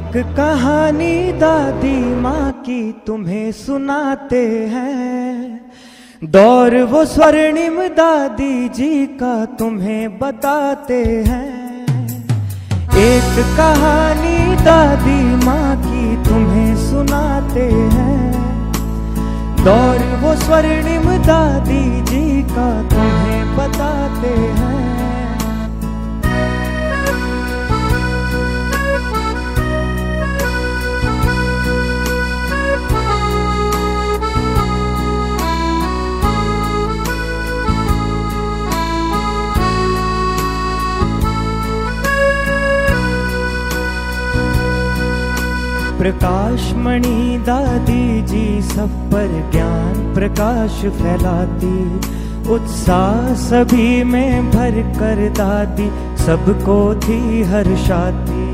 एक कहानी दादी माँ की तुम्हें सुनाते हैं। दौर वो स्वर्णिम दादी जी का तुम्हें बताते हैं। एक कहानी दादी माँ की तुम्हें सुनाते हैं। दौर वो स्वर्णिम दादी जी का तुम्हें बताते हैं। प्रकाशमणि दादी जी सब पर ज्ञान प्रकाश फैलाती। उत्साह सभी में भर कर दादी सबको थी हर्षाती।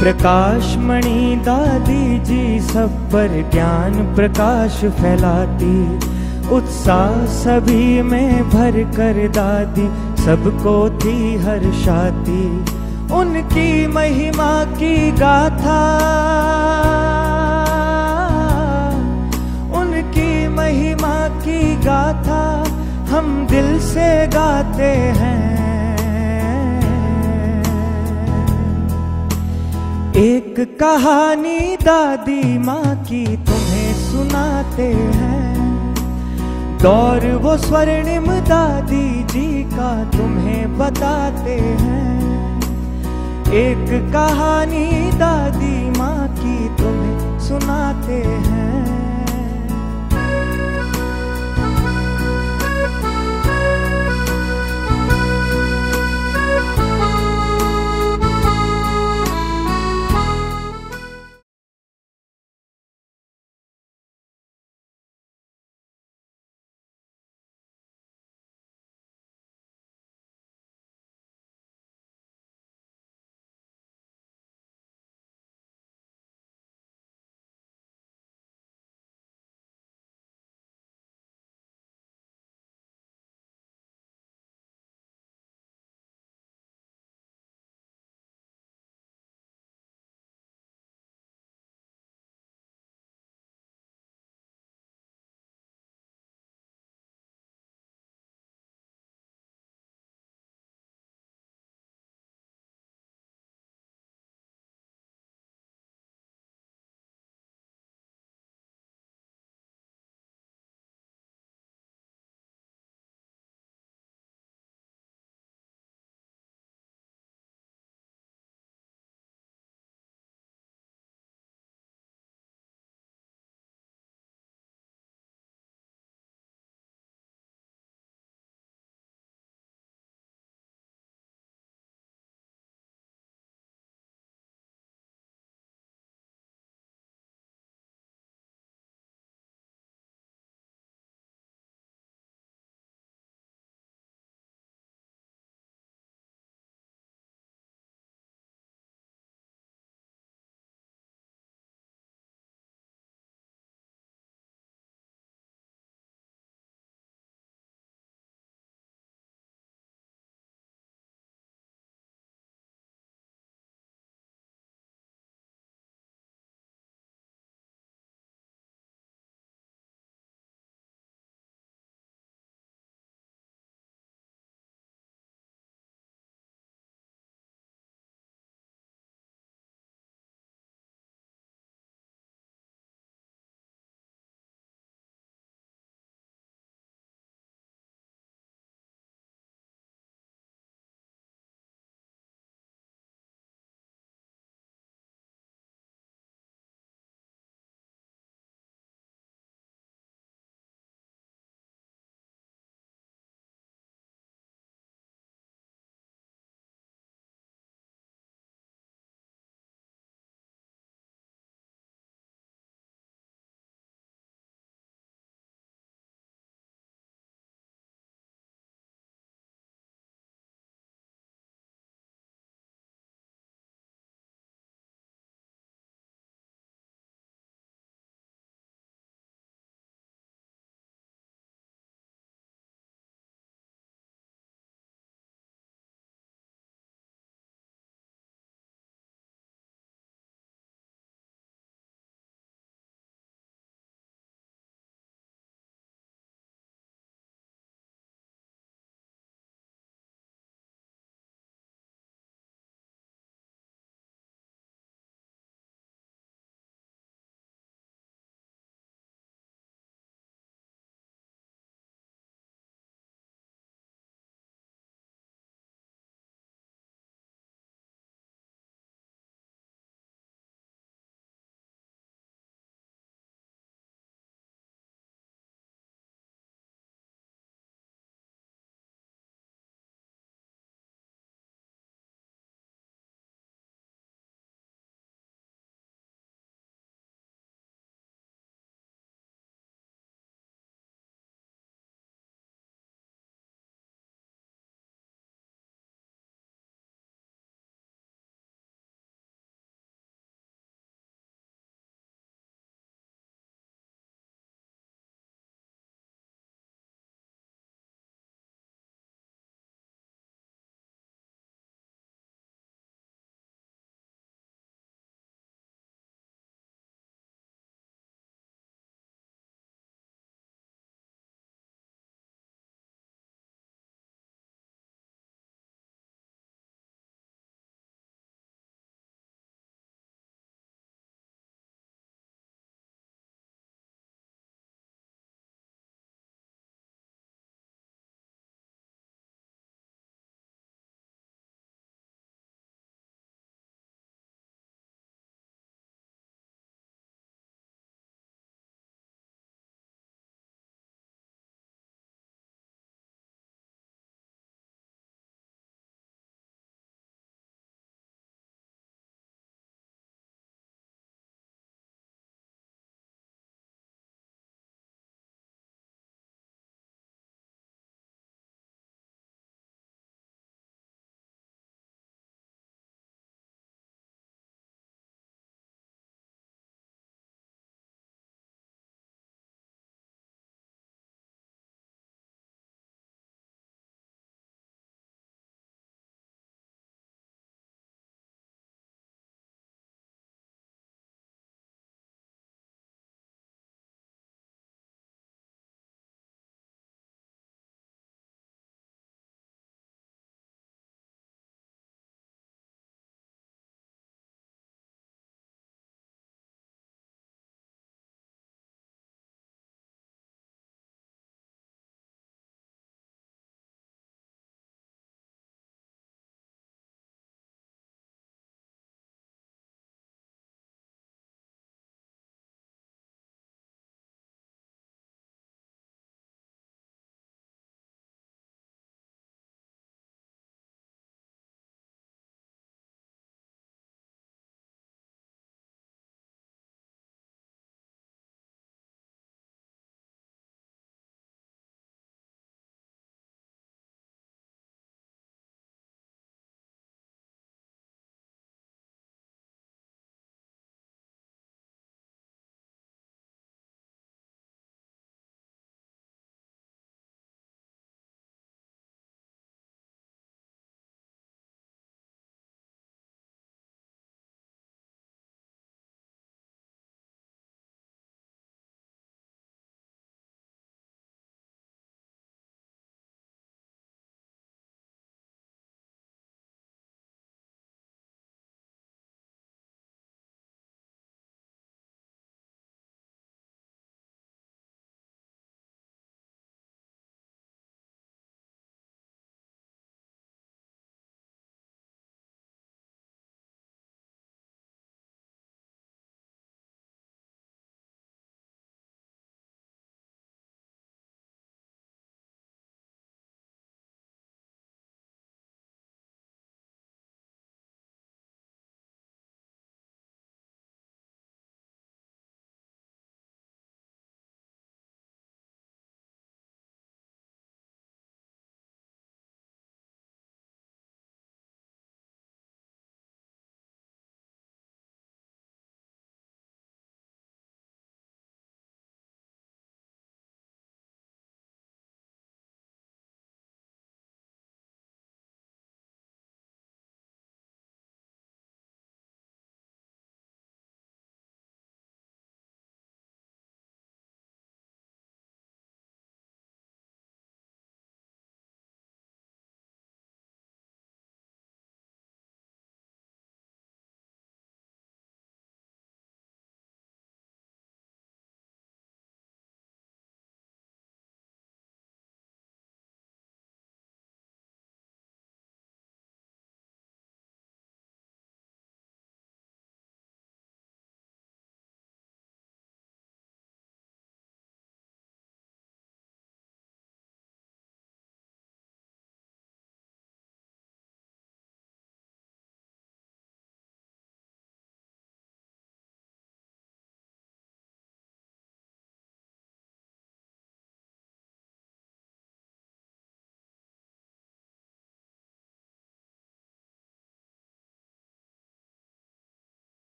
प्रकाशमणि दादी जी सब पर ज्ञान प्रकाश फैलाती। उत्साह सभी में भर कर दादी सबको थी हर्षाती। उनकी महिमा की गाथा, उनकी महिमा की गाथा हम दिल से गाते हैं। एक कहानी दादी माँ की तुम्हें सुनाते हैं। दौर वो स्वर्णिम दादी जी का तुम्हें बताते हैं। एक कहानी दादी माँ की तुम्हें सुनाते हैं।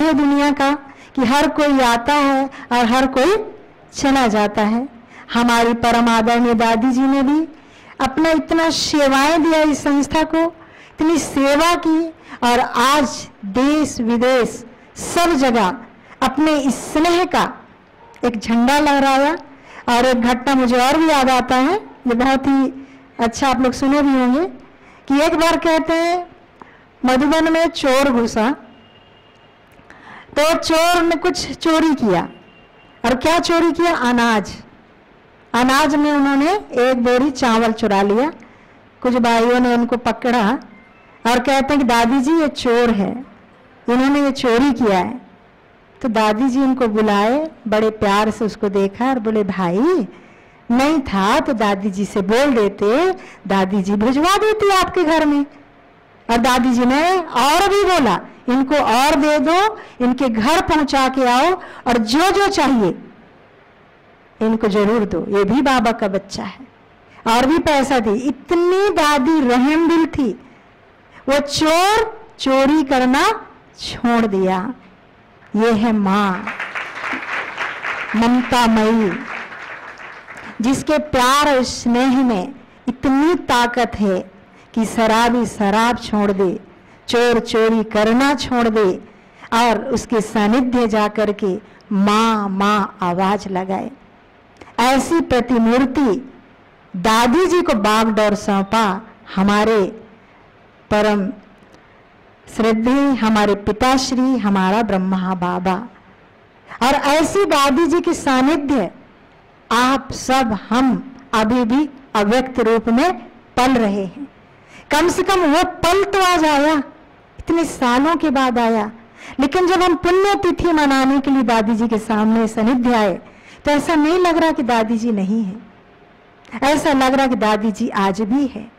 है दुनिया का कि हर कोई आता है और हर कोई चला जाता है। हमारी परम आदरणीय दादी जी ने भी अपना इतना सेवाएं दिया इस संस्था को, इतनी सेवा की, और आज देश विदेश सब जगह अपने इस स्नेह का एक झंडा लहराया। और एक घटना मुझे और भी याद आता है, ये बहुत ही अच्छा, आप लोग सुने भी होंगे कि एक बार कहते हैं मधुबन में चोर घुसा, तो चोर ने कुछ चोरी किया। और क्या चोरी किया? अनाज में उन्होंने एक बोरी चावल चुरा लिया। कुछ भाइयों ने उनको पकड़ा और कहते हैं कि दादी जी ये चोर है, इन्होंने ये चोरी किया है। तो दादी जी उनको बुलाए, बड़े प्यार से उसको देखा और बोले भाई नहीं था तो दादी जी से बोल देते, दादी जी भिजवा देती आपके घर में। और दादी जी ने और भी बोला इनको और दे दो, इनके घर पहुंचा के आओ और जो जो चाहिए इनको जरूर दो, ये भी बाबा का बच्चा है। और भी पैसा दी। इतनी दादी रहम दिल थी, वो चोर चोरी करना छोड़ दिया। ये है माँ ममता मई, जिसके प्यार और स्नेह में इतनी ताकत है कि शराबी शराब छोड़ दे, चोर चोरी करना छोड़ दे और उसके सानिध्य जाकर के माँ माँ आवाज लगाए। ऐसी प्रतिमूर्ति दादी जी को बागडोर सौंपा हमारे परम श्रद्धेय हमारे पिताश्री, हमारा ब्रह्मा बाबा। और ऐसी दादी जी की सानिध्य आप सब हम अभी भी अव्यक्त रूप में पल रहे हैं। कम से कम वो पल तो आज आया, इतने सालों के बाद आया। लेकिन जब हम पुण्य तिथि मनाने के लिए दादी जी के सामने सानिध्य आए तो ऐसा नहीं लग रहा कि दादी जी नहीं है, ऐसा लग रहा कि दादी जी आज भी है।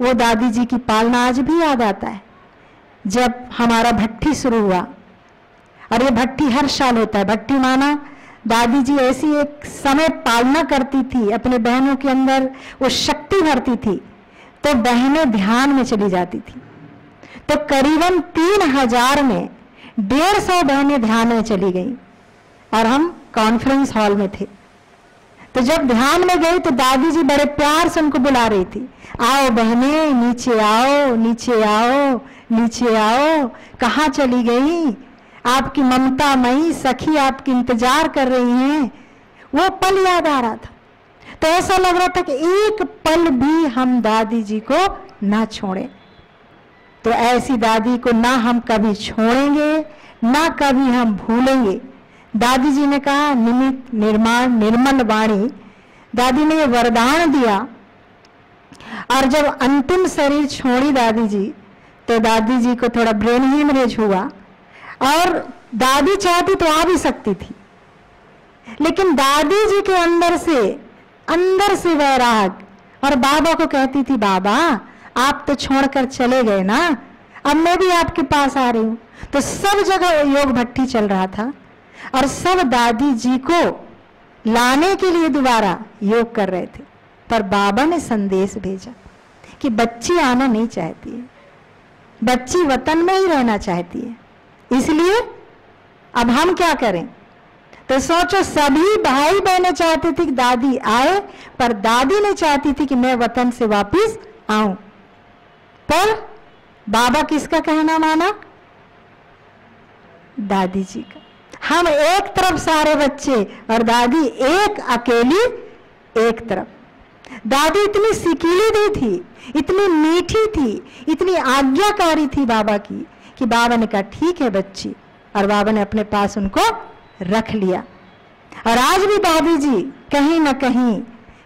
वो दादी जी की पालना आज भी याद आता है। जब हमारा भट्टी शुरू हुआ, और ये भट्टी हर साल होता है, भट्टी माना दादी जी ऐसी एक समय पालना करती थी, अपने बहनों के अंदर वो शक्ति भरती थी, तो बहनें ध्यान में चली जाती थी। तो करीबन 3000 में 150 बहनें ध्यान में चली गई और हम कॉन्फ्रेंस हॉल में थे। तो जब ध्यान में गई तो दादी जी बड़े प्यार से उनको बुला रही थी, आओ बहनें नीचे आओ, नीचे आओ, नीचे आओ। कहाँ चली गई? आपकी ममता मई सखी आपकी इंतजार कर रही हैं। वो पल याद आ रहा था। तो ऐसा लग रहा था कि एक पल भी हम दादी जी को ना छोड़ें। तो ऐसी दादी को ना हम कभी छोड़ेंगे, ना कभी हम भूलेंगे। दादी जी ने कहा निमित निर्माण निर्मल वाणी, दादी ने ये वरदान दिया। और जब अंतिम शरीर छोड़ी दादी जी, तो दादी जी को थोड़ा ब्रेन हेमरेज हुआ और दादी चाहती तो आ भी सकती थी, लेकिन दादी जी के अंदर से वैराग, और बाबा को कहती थी बाबा आप तो छोड़कर चले गए ना, अब मैं भी आपके पास आ रही हूं। तो सब जगह योग भट्टी चल रहा था और सब दादी जी को लाने के लिए दोबारा योग कर रहे थे। पर बाबा ने संदेश भेजा कि बच्ची आना नहीं चाहती है, बच्ची वतन में ही रहना चाहती है। इसलिए अब हम क्या करें? तो सोचो, सभी भाई बहनें चाहती थी कि दादी आए, पर दादी नहीं चाहती थी कि मैं वतन से वापस आऊं। पर बाबा किसका कहना माना? दादी जी का। हम एक तरफ सारे बच्चे और दादी एक अकेली एक तरफ। दादी इतनी सिकीली दी थी, इतनी मीठी थी, इतनी आज्ञाकारी थी बाबा की, कि बाबा ने कहा ठीक है बच्ची, और बाबा ने अपने पास उनको रख लिया। और आज भी दादी जी कहीं ना कहीं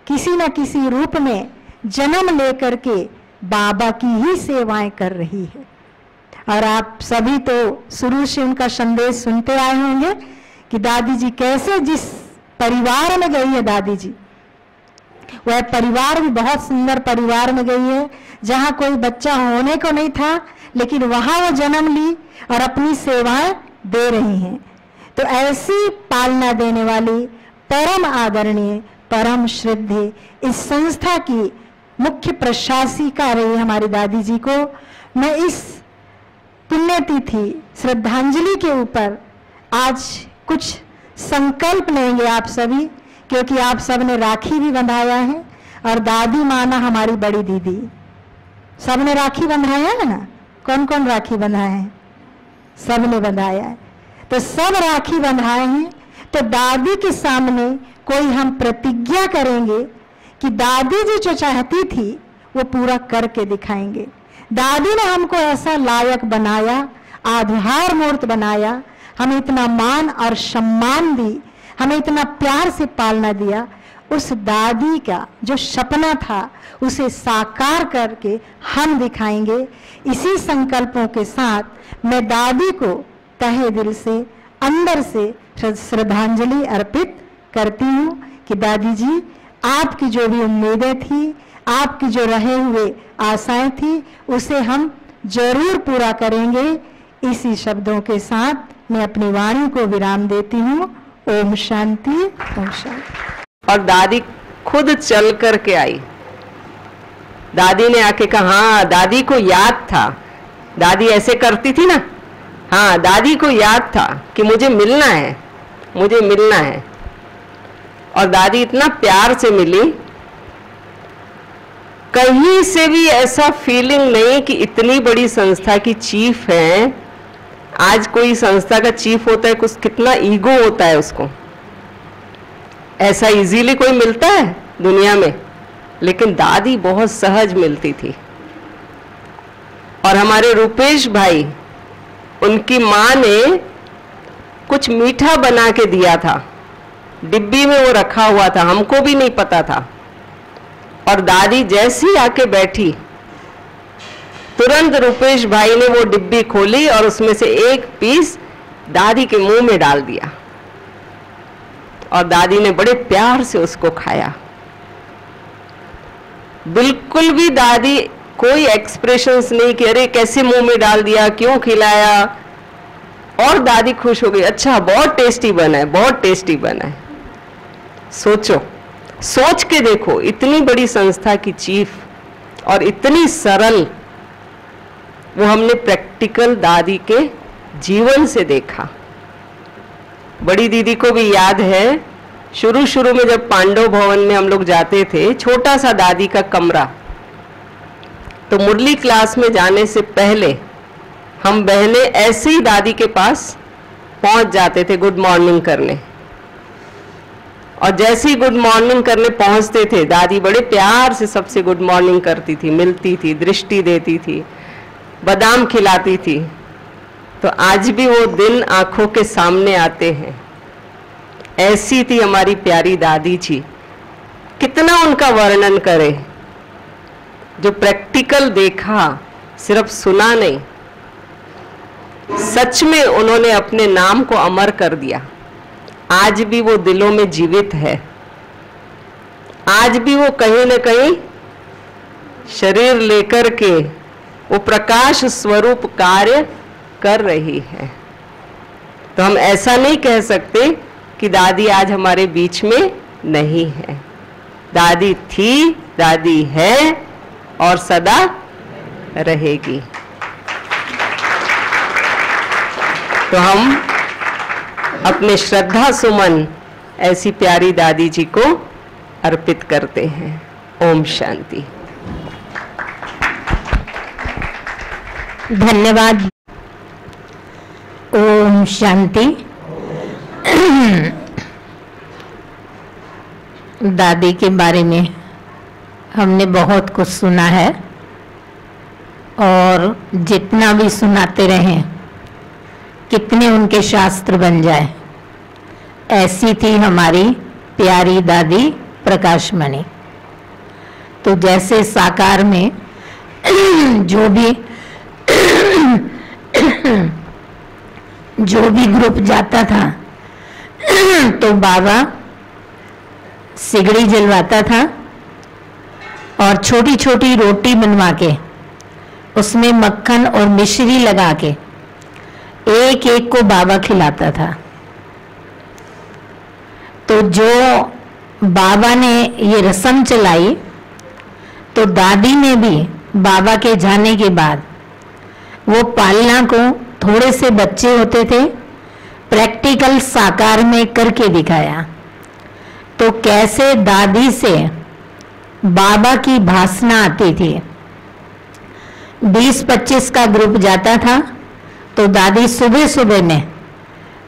किसी न किसी रूप में जन्म लेकर के बाबा की ही सेवाएं कर रही है। और आप सभी तो शुरू से उनका संदेश सुनते आए होंगे कि दादी जी कैसे जिस परिवार में गई है दादी जी, वह परिवार भी बहुत सुंदर परिवार में गई है, जहां कोई बच्चा होने को नहीं था, लेकिन वहां वो जन्म ली और अपनी सेवाएं दे रही हैं। तो ऐसी पालना देने वाली परम आदरणीय परम श्रद्धेय इस संस्था की मुख्य प्रशासिका रही हमारी दादी जी को मैं इस पुण्यतिथि श्रद्धांजलि के ऊपर आज कुछ संकल्प लेंगे आप सभी, क्योंकि आप सब ने राखी भी बंधाया है और दादी माना हमारी बड़ी दीदी सब ने राखी बंधाया है ना। कौन कौन राखी बंधाए हैं? सब ने बंधाया है। तो सब राखी बंधाए हैं, तो दादी के सामने कोई हम प्रतिज्ञा करेंगे कि दादी जी जो चाहती थी वो पूरा करके दिखाएंगे। दादी ने हमको ऐसा लायक बनाया, आधार मूर्त बनाया, हमें इतना मान और सम्मान दी, हमें इतना प्यार से पालना दिया। उस दादी का जो सपना था उसे साकार करके हम दिखाएंगे। इसी संकल्पों के साथ मैं दादी को तहे दिल से अंदर से श्रद्धांजलि अर्पित करती हूँ कि दादी जी, आपकी जो भी उम्मीदें थी, आपकी जो रहे हुए आशाएं थी, उसे हम जरूर पूरा करेंगे। इसी शब्दों के साथ मैं अपनी वाणी को विराम देती हूँ। ओम शांति, ओम शांति। और दादी खुद चल करके आई। दादी ने आके कहा, हाँ दादी को याद था, दादी ऐसे करती थी ना, हाँ दादी को याद था कि मुझे मिलना है, मुझे मिलना है। और दादी इतना प्यार से मिली, कहीं से भी ऐसा फीलिंग नहीं कि इतनी बड़ी संस्था की चीफ है। आज कोई संस्था का चीफ होता है, कुछ कितना ईगो होता है उसको, ऐसा इजीली कोई मिलता है दुनिया में, लेकिन दादी बहुत सहज मिलती थी। और हमारे रूपेश भाई, उनकी माँ ने कुछ मीठा बना के दिया था, डिब्बी में वो रखा हुआ था, हमको भी नहीं पता था। और दादी जैसी आके बैठी, तुरंत रूपेश भाई ने वो डिब्बी खोली और उसमें से एक पीस दादी के मुंह में डाल दिया और दादी ने बड़े प्यार से उसको खाया। बिल्कुल भी दादी कोई एक्सप्रेशंस नहीं कि अरे कैसे मुंह में डाल दिया, क्यों खिलाया। और दादी खुश हो गई, अच्छा बहुत टेस्टी बना है, बहुत टेस्टी बना है। सोचो, सोच के देखो, इतनी बड़ी संस्था की चीफ और इतनी सरल, वो हमने प्रैक्टिकल दादी के जीवन से देखा। बड़ी दीदी को भी याद है, शुरू शुरू में जब पांडव भवन में हम लोग जाते थे, छोटा सा दादी का कमरा, तो मुरली क्लास में जाने से पहले हम बहनें ऐसे ही दादी के पास पहुंच जाते थे गुड मॉर्निंग करने। और जैसे ही गुड मॉर्निंग करने पहुंचते थे, दादी बड़े प्यार से सबसे गुड मॉर्निंग करती थी, मिलती थी, दृष्टि देती थी, बादाम खिलाती थी। तो आज भी वो दिन आंखों के सामने आते हैं। ऐसी थी हमारी प्यारी दादी जी। कितना उनका वर्णन करें, जो प्रैक्टिकल देखा, सिर्फ सुना नहीं, सच में उन्होंने अपने नाम को अमर कर दिया। आज भी वो दिलों में जीवित है, आज भी वो कहीं न कहीं शरीर लेकर के वो प्रकाश स्वरूप कार्य कर रही है। तो हम ऐसा नहीं कह सकते कि दादी आज हमारे बीच में नहीं है। दादी थी, दादी है और सदा रहेगी। तो हम अपने श्रद्धा सुमन ऐसी प्यारी दादी जी को अर्पित करते हैं। ओम शांति। धन्यवाद। ओम शांति। दादी के बारे में हमने बहुत कुछ सुना है और जितना भी सुनाते रहें, कितने उनके शास्त्र बन जाए। ऐसी थी हमारी प्यारी दादी प्रकाशमणि। तो जैसे साकार में जो भी ग्रुप जाता था तो बाबा सिगड़ी जलवाता था और छोटी छोटी रोटी बनवा के उसमें मक्खन और मिश्री लगा के एक एक को बाबा खिलाता था। तो जो बाबा ने ये रस्म चलाई, तो दादी ने भी बाबा के जाने के बाद वो पालना को थोड़े से बच्चे होते थे, प्रैक्टिकल साकार में करके दिखाया। तो कैसे दादी से बाबा की भासना आती थी। 20-25 का ग्रुप जाता था तो दादी सुबह सुबह में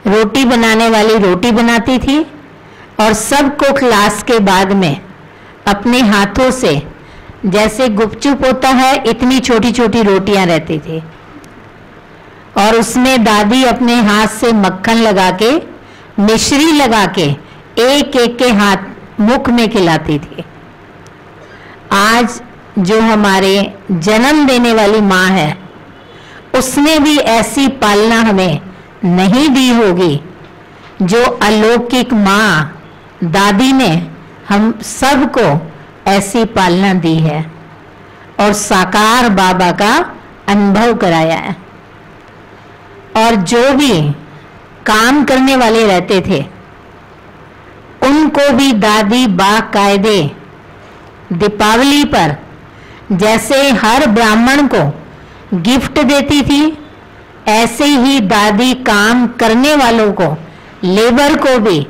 रोटी बनाने वाली रोटी बनाती थी और सबको क्लास के बाद में अपने हाथों से, जैसे गुपचुप होता है इतनी छोटी छोटी रोटियां रहती थी, और उसमें दादी अपने हाथ से मक्खन लगा के, मिश्री लगा के एक एक के हाथ मुख में खिलाती थी। आज जो हमारे जन्म देने वाली माँ है, उसने भी ऐसी पालना हमें नहीं दी होगी जो अलौकिक माँ दादी ने हम सबको ऐसी पालना दी है और साकार बाबा का अनुभव कराया है। और जो भी काम करने वाले रहते थे उनको भी दादी बाकायदे दीपावली पर जैसे हर ब्राह्मण को गिफ्ट देती थी, ऐसे ही दादी काम करने वालों को, लेबर को भी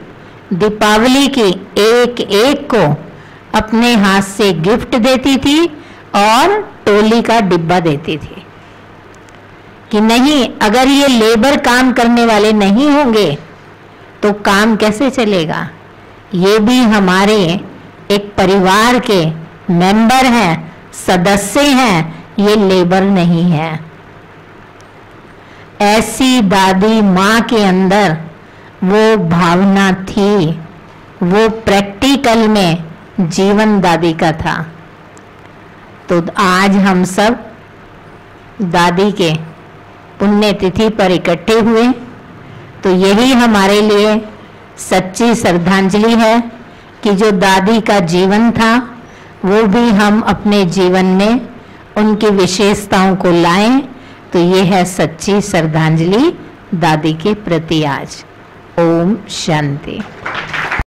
दीपावली की एक एक को अपने हाथ से गिफ्ट देती थी और टोली का डिब्बा देती थी कि नहीं, अगर ये लेबर काम करने वाले नहीं होंगे तो काम कैसे चलेगा। ये भी हमारे एक परिवार के मेंबर हैं, सदस्य हैं, ये लेबर नहीं है। ऐसी दादी माँ के अंदर वो भावना थी, वो प्रैक्टिकल में जीवन दादी का था। तो आज हम सब दादी के पुण्य तिथि पर इकट्ठे हुए, तो यही हमारे लिए सच्ची श्रद्धांजलि है कि जो दादी का जीवन था वो भी हम अपने जीवन में उनकी विशेषताओं को लाएं। तो ये है सच्ची श्रद्धांजलि दादी के प्रति आज। ओम शांति।